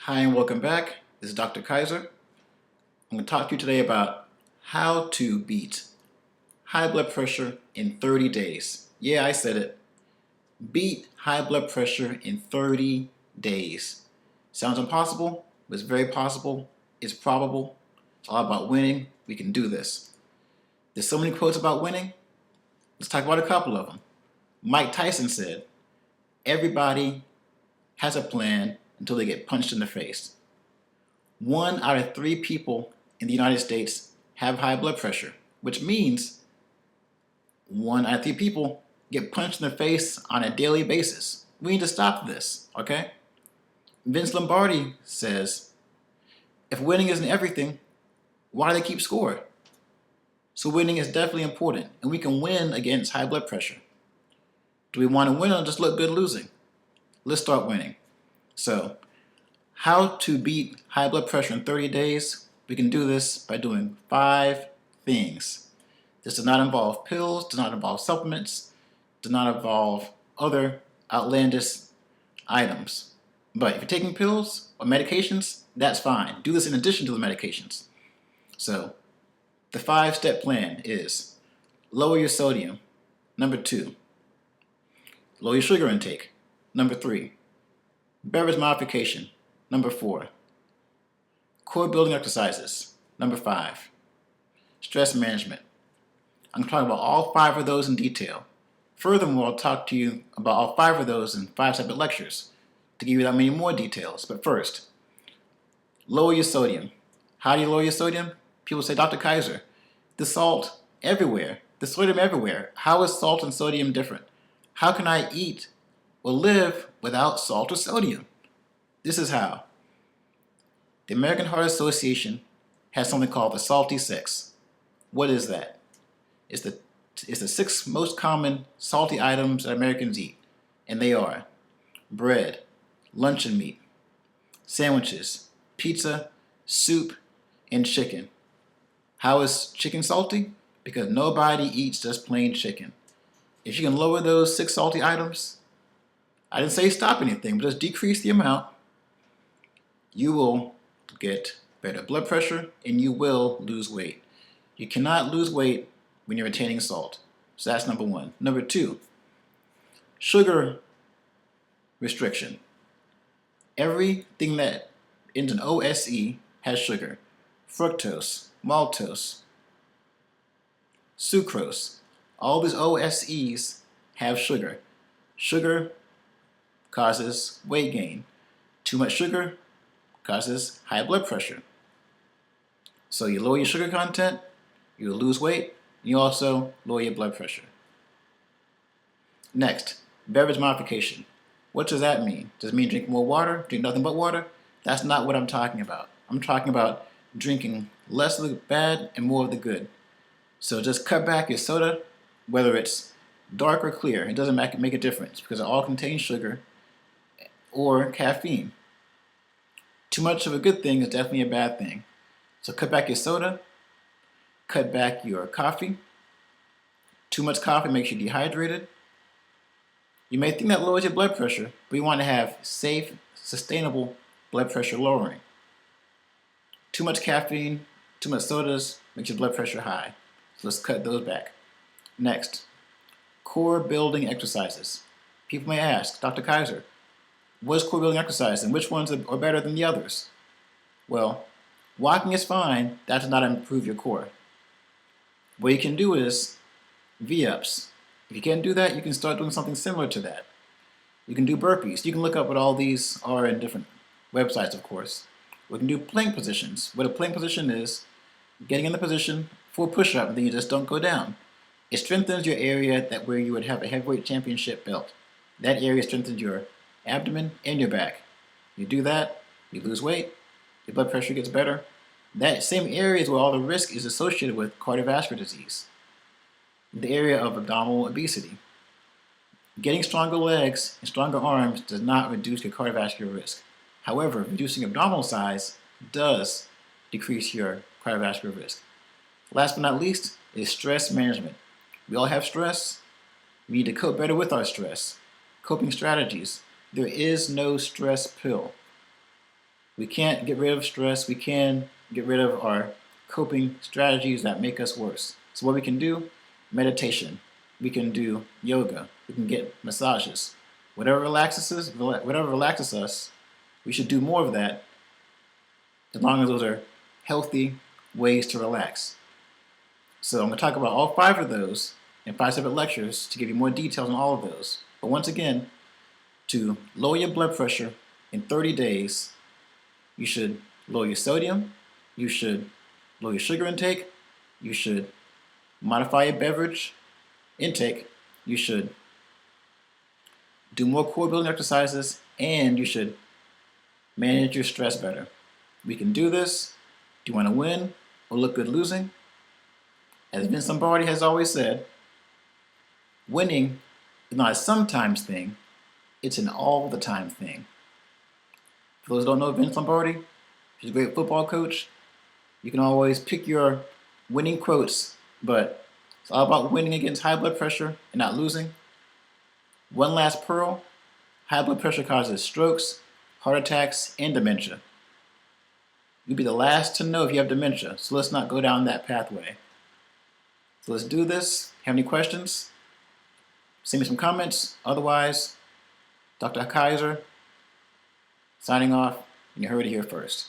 Hi and welcome back. This is Dr. Kaiser. I'm going to talk to you today about how to beat high blood pressure in 30 days. Yeah, I said it. Beat high blood pressure in 30 days. Sounds impossible, but it's very possible. It's probable. It's all about winning. We can do this. There's so many quotes about winning. Let's talk about a couple of them. Mike Tyson said, "Everybody has a plan until they get punched in the face." 1 out of 3 people in the United States have high blood pressure, which means 1 out of 3 people get punched in the face on a daily basis. We need to stop this, okay? Vince Lombardi says, if winning isn't everything, why do they keep score? So winning is definitely important, and we can win against high blood pressure. Do we want to win or just look good losing? Let's start winning. So, how to beat high blood pressure in 30 days? We can do this by doing 5 things. This does not involve pills, does not involve supplements, does not involve other outlandish items. But if you're taking pills or medications, that's fine. Do this in addition to the medications. So, the 5-step plan is lower your sodium. Number 2, lower your sugar intake. Number 3, beverage modification. Number 4, core building exercises. Number 5, stress management. I'm going to talk about all 5 of those in detail. Furthermore, I'll talk to you about all 5 of those in 5 separate lectures to give you that many more details. But first, lower your sodium. How do you lower your sodium? People say, Dr. Kaiser, the salt everywhere, the sodium everywhere. How is salt and sodium different? How can I eat or live without salt or sodium? This is how. The American Heart Association has something called the Salty 6. What is that? It's the 6 most common salty items that Americans eat. And they are bread, luncheon meat, sandwiches, pizza, soup, and chicken. How is chicken salty? Because nobody eats just plain chicken. If you can lower those 6 salty items, I didn't say stop anything, but just decrease the amount, you will get better blood pressure and you will lose weight. You cannot lose weight when you're retaining salt. So that's number 1. Number 2, sugar restriction. Everything that ends in OSE has sugar. Fructose, maltose, sucrose. All these OSEs have sugar. Sugar causes weight gain. Too much sugar causes high blood pressure. So you lower your sugar content, you lose weight, you also lower your blood pressure. Next, beverage modification. What does that mean? Does it mean drink more water, drink nothing but water? That's not what I'm talking about. I'm talking about drinking less of the bad and more of the good. So just cut back your soda, whether it's dark or clear. It doesn't make a difference because it all contains sugar or caffeine. Too much of a good thing is definitely a bad thing. So cut back your soda, cut back your coffee. Too much coffee makes you dehydrated. You may think that lowers your blood pressure, but you want to have safe, sustainable blood pressure lowering. Too much caffeine, too much sodas makes your blood pressure high. So let's cut those back. Next, core building exercises. People may ask, Dr. Kaiser, what is core building exercise and which ones are better than the others? Well, walking is fine. That does not improve your core. What you can do is V-ups. If you can't do that, you can start doing something similar to that. You can do burpees. You can look up what all these are in different websites, of course. We can do plank positions. What a plank position is, getting in the position for a push-up and then you just don't go down. It strengthens your area where you would have a heavyweight championship belt. That area strengthens your abdomen and your back. You do that, you lose weight, your blood pressure gets better. That same area is where all the risk is associated with cardiovascular disease. The area of abdominal obesity. Getting stronger legs and stronger arms does not reduce your cardiovascular risk. However, reducing abdominal size does decrease your cardiovascular risk. Last but not least is stress management. We all have stress. We need to cope better with our stress. Coping strategies. There is no stress pill. We can't get rid of stress. We can get rid of our coping strategies that make us worse. So what we can do, meditation. We can do yoga. We can get massages. Whatever relaxes us, we should do more of that as long as those are healthy ways to relax. So I'm going to talk about all 5 of those in 5 separate lectures to give you more details on all of those. But once again, to lower your blood pressure in 30 days, you should lower your sodium, you should lower your sugar intake, you should modify your beverage intake, you should do more core building exercises, and you should manage your stress better. We can do this. Do you want to win or look good losing? As Vince Lombardi has always said, winning is not a sometimes thing, it's an all the time thing. For those who don't know Vince Lombardi, he's a great football coach. You can always pick your winning quotes, but it's all about winning against high blood pressure and not losing. One last pearl, high blood pressure causes strokes, heart attacks, and dementia. You'll be the last to know if you have dementia, so let's not go down that pathway. So let's do this. Have any questions? Send me some comments. Otherwise, Dr. Kaiser signing off, and you heard it here first.